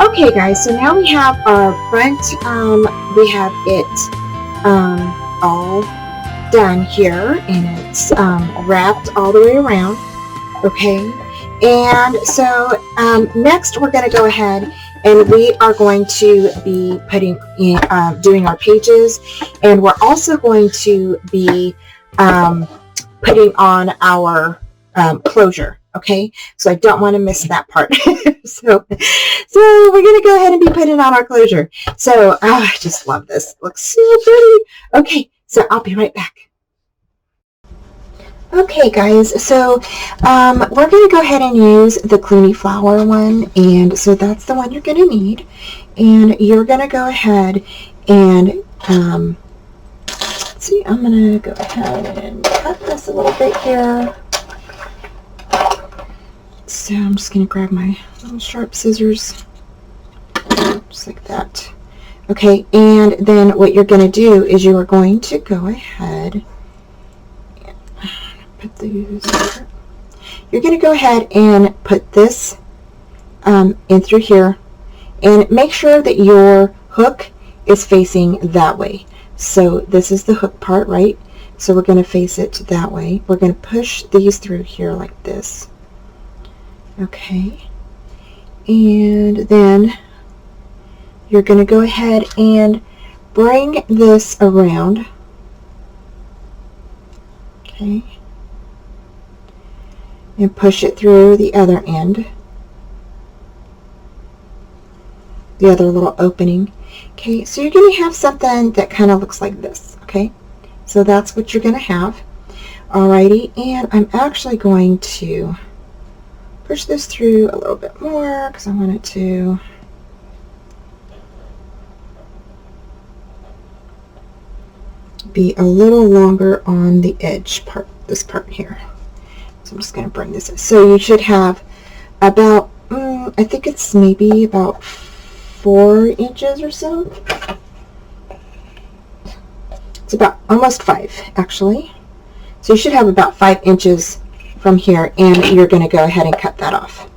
Okay guys, so now we have our front, we have it all done here, and it's wrapped all the way around, okay? And so next we're going to go ahead and we are going to be putting in, doing our pages, and we're also going to be putting on our closure. Okay, so I don't want to miss that part. so we're going to go ahead and be putting on our closure. So I just love this. It looks so pretty. Okay, so I'll be right back. Okay, guys, so we're going to go ahead and use the Cluny Flower one, and so that's the one you're going to need. And you're going to go ahead and let's see, I'm going to go ahead and cut this a little bit here. So I'm just going to grab my little sharp scissors, just like that. Okay, and then what you're going to do is you are going to go ahead and put these here. You're going to go ahead and put this in through here, and make sure that your hook is facing that way. So this is the hook part, right? So we're going to face it that way. We're going to push these through here like this. Okay, and then you're going to go ahead and bring this around, okay, and push it through the other end, the other little opening. Okay, so you're going to have something that kind of looks like this, okay, so that's what you're going to have. Alrighty, and I'm actually going to push this through a little bit more because I want it to be a little longer on the edge part, this part here. So I'm just going to bring this in. So you should have about I think it's maybe about 4 inches or so. It's about almost 5 actually. So you should have about 5 inches from here, and you're going to go ahead and cut that off.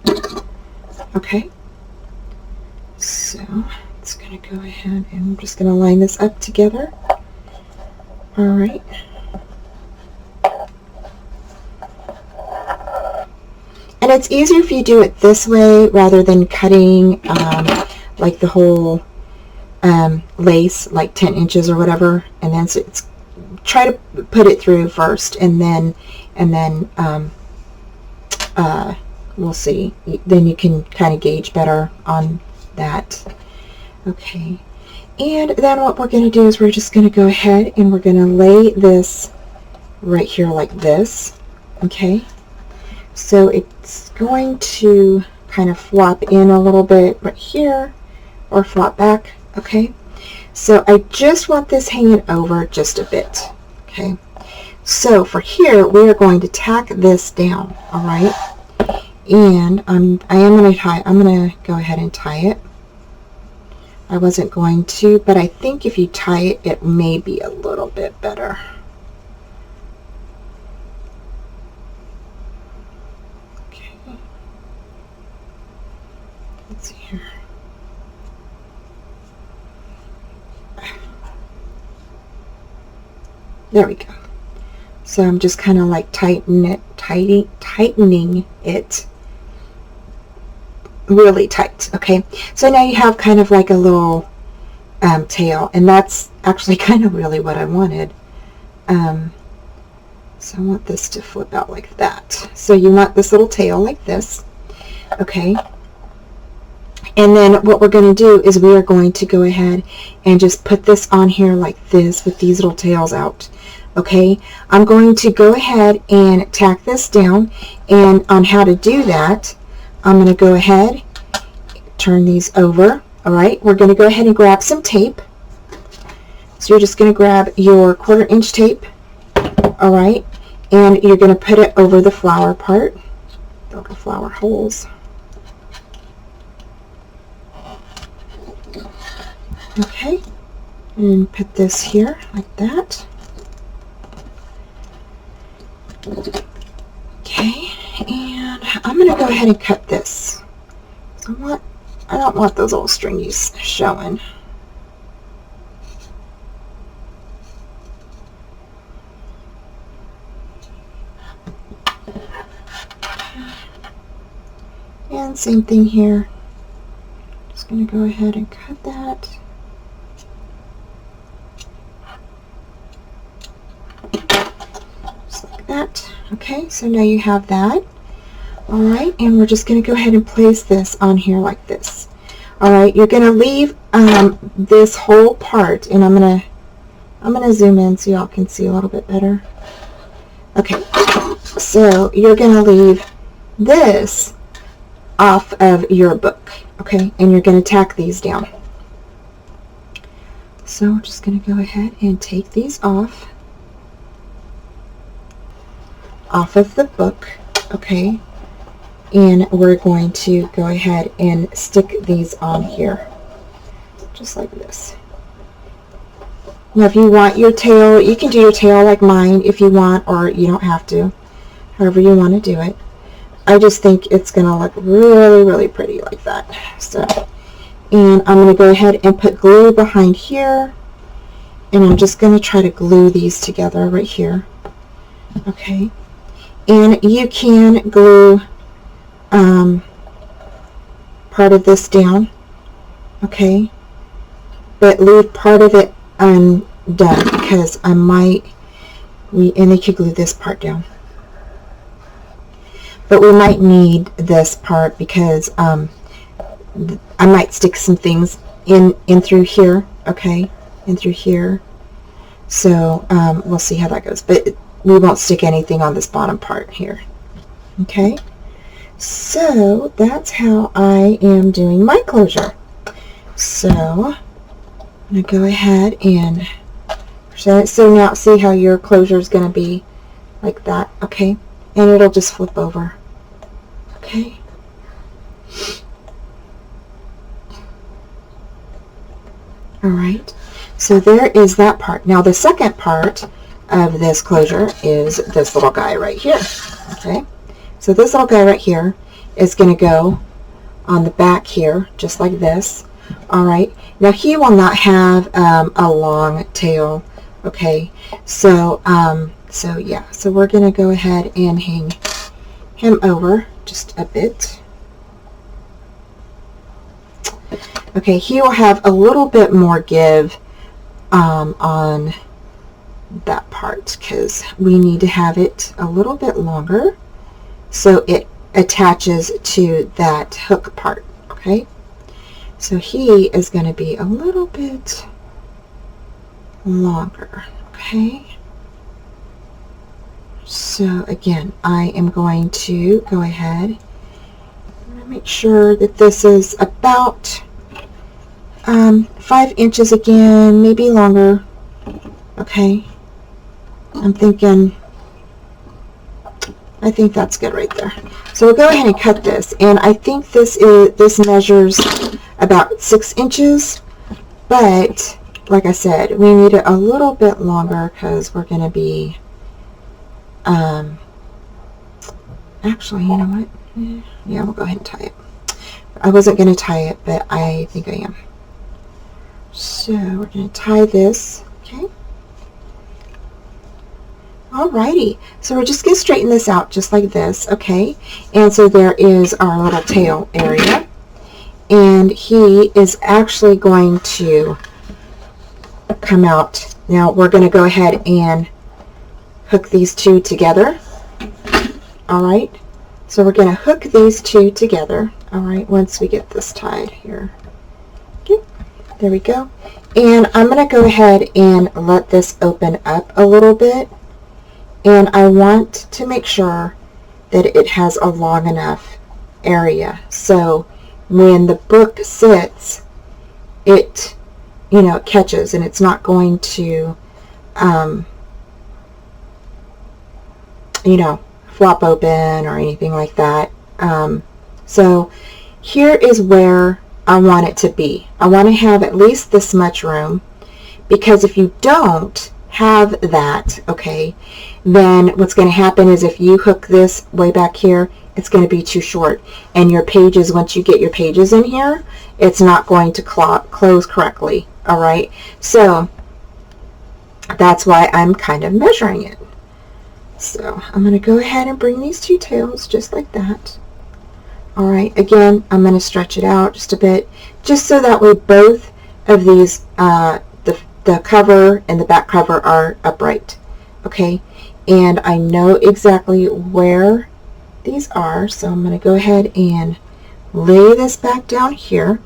Okay. So it's going to go ahead, and I'm just going to line this up together. All right. And it's easier if you do it this way rather than cutting like the whole lace, like 10 inches or whatever, and then it's try to put it through first, and then we'll see. Then you can kind of gauge better on that. Okay, and then what we're going to do is we're just going to go ahead and we're going to lay this right here like this. Okay, so it's going to kind of flop in a little bit right here, or flop back. Okay, so I just want this hanging over just a bit. Okay, so for here we are going to tack this down. All right, and I'm going to go ahead and tie it. I wasn't going to, but I think if you tie it, it may be a little bit better. Okay, let's see here. There we go. So I'm just kind of like tightening it really tight. Okay, so now you have kind of like a little tail, and that's actually kind of really what I wanted. So I want this to flip out like that. So you want this little tail like this. Okay, and then what we're going to do is we are going to go ahead and just put this on here like this with these little tails out. Okay, I'm going to go ahead and tack this down, and on how to do that, I'm going to go ahead, turn these over. All right, we're going to go ahead and grab some tape. So you're just going to grab your 1/4 inch tape. All right, and you're going to put it over the flower part, the little flower holes. Okay, and put this here like that. Okay, and I'm going to go ahead and cut this. I don't want those little stringies showing. And same thing here. Just going to go ahead and cut that. That. Okay, so now you have that. All right, and we're just going to go ahead and place this on here like this. All right, you're going to leave this whole part, and I'm going to zoom in so y'all can see a little bit better. Okay, so you're going to leave this off of your book. Okay, and you're going to tack these down. So we're just going to go ahead and take these off of the book. Okay, and we're going to go ahead and stick these on here just like this. Now if you want your tail, you can do your tail like mine if you want, or you don't have to, however you want to do it. I just think it's gonna look really, really pretty like that. So, and I'm gonna go ahead and put glue behind here, and I'm just gonna try to glue these together right here. Okay, and you can glue part of this down, okay, but leave part of it undone because I might, and they could glue this part down, but we might need this part because I might stick some things in through here, okay, in through here. So we'll see how that goes, but we won't stick anything on this bottom part here. Okay, so that's how I am doing my closure. So I'm going to go ahead and present it. So now see how your closure is going to be like that, okay, and it'll just flip over. Okay, All right, so there is that part. Now the second part of this closure is this little guy right here. Okay, so this little guy right here is going to go on the back here, just like this. All right, now he will not have a long tail. Okay, so yeah, so we're going to go ahead and hang him over just a bit. Okay, he will have a little bit more give on that part because we need to have it a little bit longer so it attaches to that hook part. Okay, so he is going to be a little bit longer. Okay, so again, I am going to go ahead and make sure that this is about 5 inches again, maybe longer. Okay, I think that's good right there. So we'll go ahead and cut this, and I think this measures about 6 inches, but like I said, we need it a little bit longer because we're going to be actually, you know what, yeah, we'll go ahead and tie it. I wasn't going to tie it, but I think I am. So we're going to tie this. Okay, alrighty, so we're just going to straighten this out just like this. Okay, and so there is our little tail area, and he is actually going to come out. Now we're going to go ahead and hook these two together. Alright, so we're going to hook these two together. Alright, once we get this tied here. Okay, there we go. And I'm going to go ahead and let this open up a little bit, and I want to make sure that it has a long enough area so when the book sits, it, you know, it catches and it's not going to you know, flop open or anything like that. So here is where I want it to be. I want to have at least this much room, because if you don't have that, okay, then what's going to happen is if you hook this way back here, it's going to be too short, and your pages, once you get your pages in here, it's not going to close correctly. All right, so that's why I'm kind of measuring it. So I'm going to go ahead and bring these two tails just like that. All right, again, I'm going to stretch it out just a bit, just so that way both of these, the cover and the back cover are upright. Okay, and I know exactly where these are, so I'm going to go ahead and lay this back down here.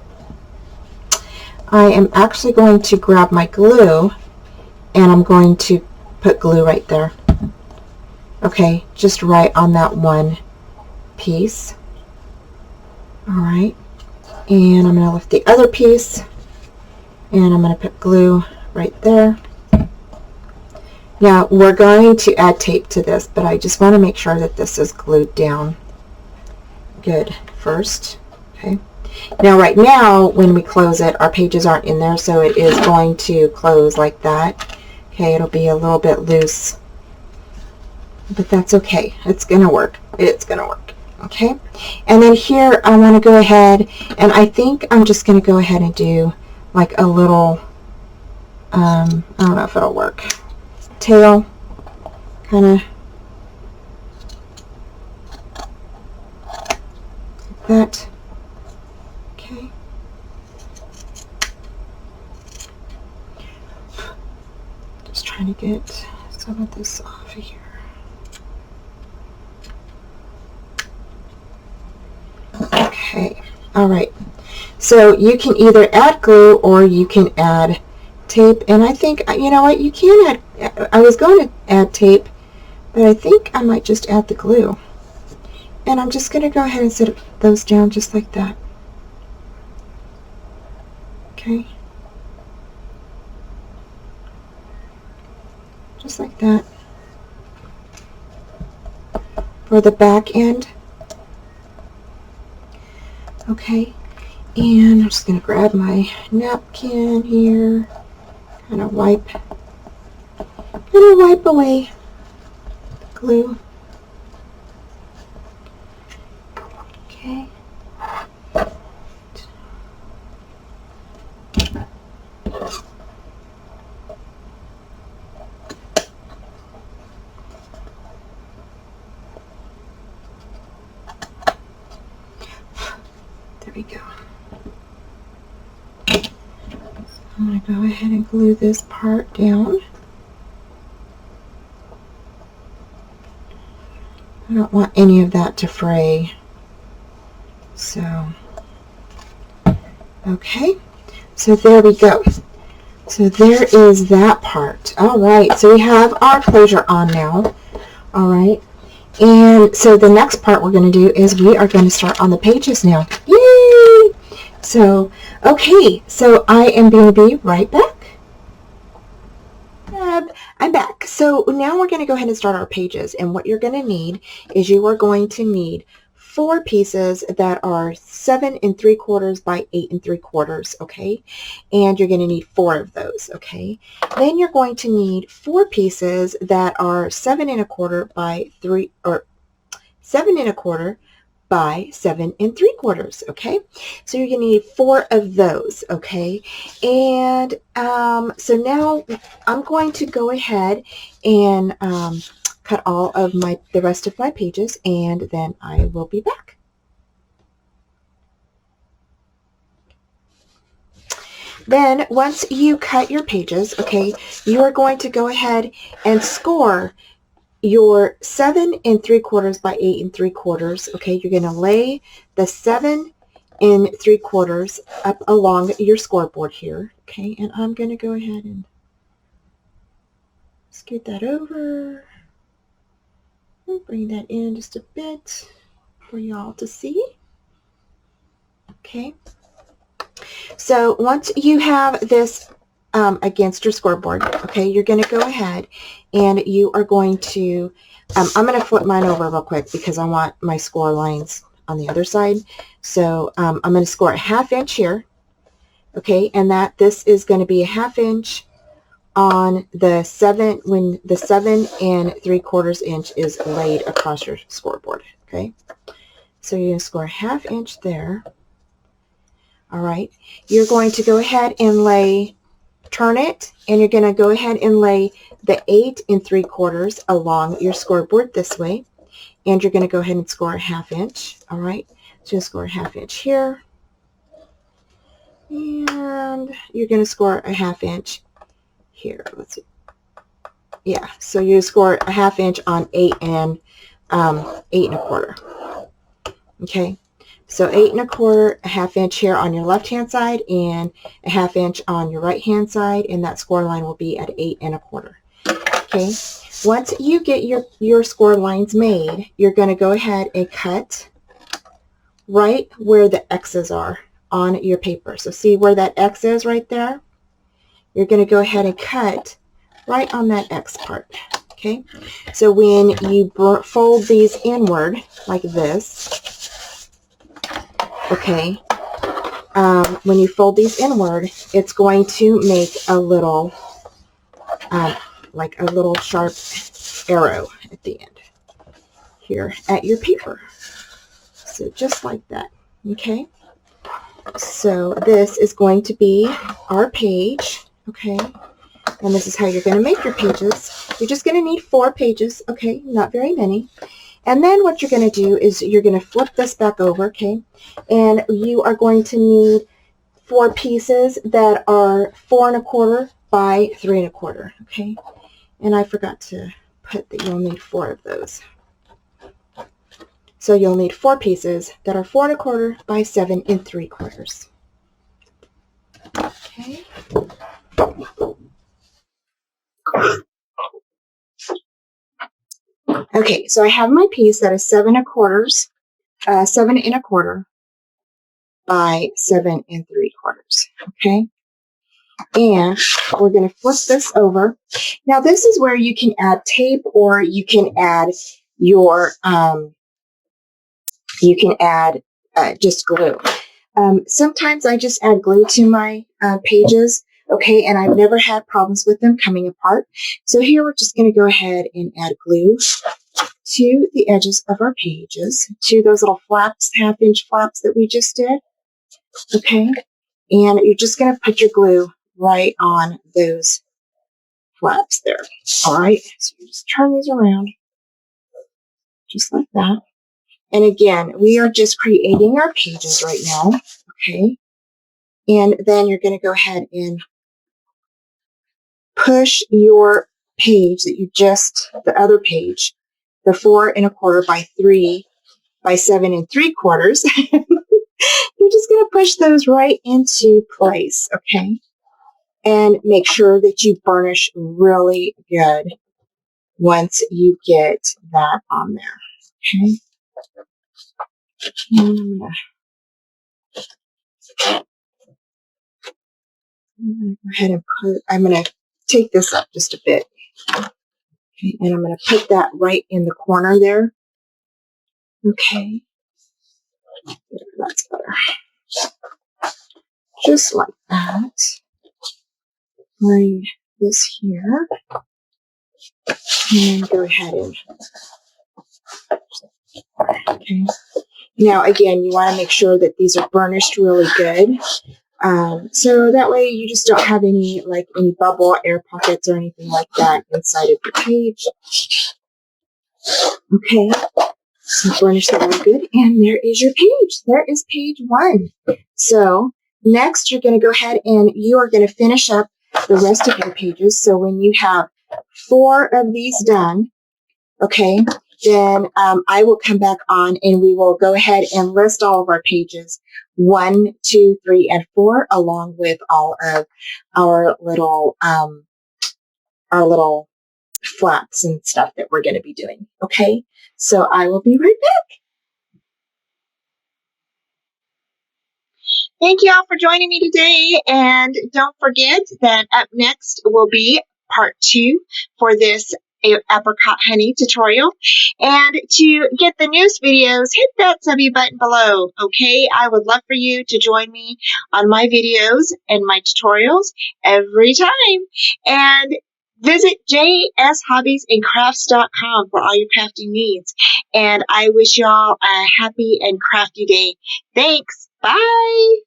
I am actually going to grab my glue, and I'm going to put glue right there. Okay, just right on that one piece. All right, and I'm going to lift the other piece, and I'm going to put glue right there. Now we're going to add tape to this, but I just want to make sure that this is glued down good first. Okay, now right now when we close it, our pages aren't in there, so it is going to close like that. Okay, it'll be a little bit loose, but that's okay. It's gonna work. It's gonna work. Okay, and then here I want to go ahead, and I think I'm just going to go ahead and do like a little I don't know if it'll work, tail, kind of like that. Okay, just trying to get some of this off of here. Okay, all right, so you can either add glue or you can add tape, and I think, you know what, you can add, I was going to add tape, but I think I might just add the glue, and I'm just going to go ahead and set those down just like that. Okay, just like that for the back end. Okay, And I'm just going to grab my napkin here, kind of wipe away the glue. Okay. There we go. I'm going to go ahead and glue this part down. I don't want any of that to fray. So, okay. So there we go. So there is that part. All right. So we have our closure on now. All right. And so the next part we're going to do is we are going to start on the pages now. Yay! So, okay. So I am going to be right back. I'm back. So now we're going to go ahead and start our pages. And what you're going to need is you are going to need 4 pieces that are 7 3/4 by 8 3/4, okay? And you're going to need 4 of those, okay? Then you're going to need 4 pieces that are 7 1/4 by 3, or 7 1/4 by 7 3/4, okay? So you're going to need 4 of those, okay? And so now I'm going to go ahead and cut all of the rest of my pages, and then I will be back. Then once you cut your pages, okay, you are going to go ahead and score your 7 3/4 by 8 3/4, okay? You're going to lay the 7 3/4 up along your scoreboard here, okay? And I'm going to go ahead and scoot that over. Bring that in just a bit for y'all to see. Okay. So once you have this against your scoreboard, okay, you're going to go ahead and you are going to, I'm going to flip mine over real quick because I want my score lines on the other side. So I'm going to score a 1/2 inch here, okay, and that this is going to be a 1/2 inch on the 7, when the 7 3/4 inch is laid across your scoreboard, okay. So you're going to score a 1/2 inch there. All right, you're going to go ahead and turn it, and you're going to go ahead and lay the 8 3/4 along your scoreboard this way, and you're going to go ahead and score a 1/2 inch. All right, so you're going to score a 1/2 inch here, and you're going to score a 1/2 inch here. Let's see. Yeah, so you score a 1/2 inch on 8 1/4. Okay, so 8 1/4, a 1/2 inch here on your left hand side, and a 1/2 inch on your right hand side, and that score line will be at 8 1/4. Okay, once you get your score lines made, you're going to go ahead and cut right where the X's are on your paper. So see where that X is right there? You're going to go ahead and cut right on that X part. Okay, so when you fold these inward like this, okay, when you fold these inward, it's going to make a little, like a little sharp arrow at the end here at your paper. So just like that, okay? So this is going to be our page, okay? And this is how you're going to make your pages. You're just going to need 4 pages, okay? Not very many. And then what you're going to do is you're going to flip this back over, okay? And you are going to need 4 pieces that are 4 1/4 by 3 1/4, okay? And I forgot to put that you'll need 4 of those. So you'll need 4 pieces that are 4 1/4 by 7 3/4. Okay. Okay, so I have my piece that is 7 1/4, 7 1/4 by 7 3/4. Okay, and we're going to flip this over. Now this is where you can add tape, or you can add your just glue. Sometimes I just add glue to my pages, okay, and I've never had problems with them coming apart. So here we're just going to go ahead and add glue to the edges of our pages, to those little flaps, half-inch flaps that we just did, okay? And you're just going to put your glue right on those flaps there, all right? So you just turn these around, just like that. And again, we are just creating our pages right now, okay? And then you're going to go ahead and push your page that you just, the other page, the 4 1/4 by 3 by 7 3/4. You're just going to push those right into place, okay? And make sure that you burnish really good once you get that on there, okay? And I'm going to go ahead and I'm going to take this up just a bit. Okay, and I'm going to put that right in the corner there. Okay. There, that's better. Just like that. Bring this here. And go ahead and... Okay. Now, again, you want to make sure that these are burnished really good. So that way you just don't have any bubble air pockets or anything like that inside of your page. Okay, so burnish that really good, and there is your page. There is page 1. So next you're going to go ahead and you are going to finish up the rest of your pages. So when you have 4 of these done, okay, then I will come back on and we will go ahead and list all of our pages 1, 2, 3, and 4, along with all of our little flaps and stuff that we're going to be doing. Okay, so I will be right back. Thank you all for joining me today, and don't forget that up next will be part 2 for this Apricot Honey tutorial. And to get the newest videos, hit that subby button below, okay? I would love for you to join me on my videos and my tutorials every time. And visit J&S Hobbies and Crafts.com for all your crafting needs. And I wish y'all a happy and crafty day. Thanks. Bye.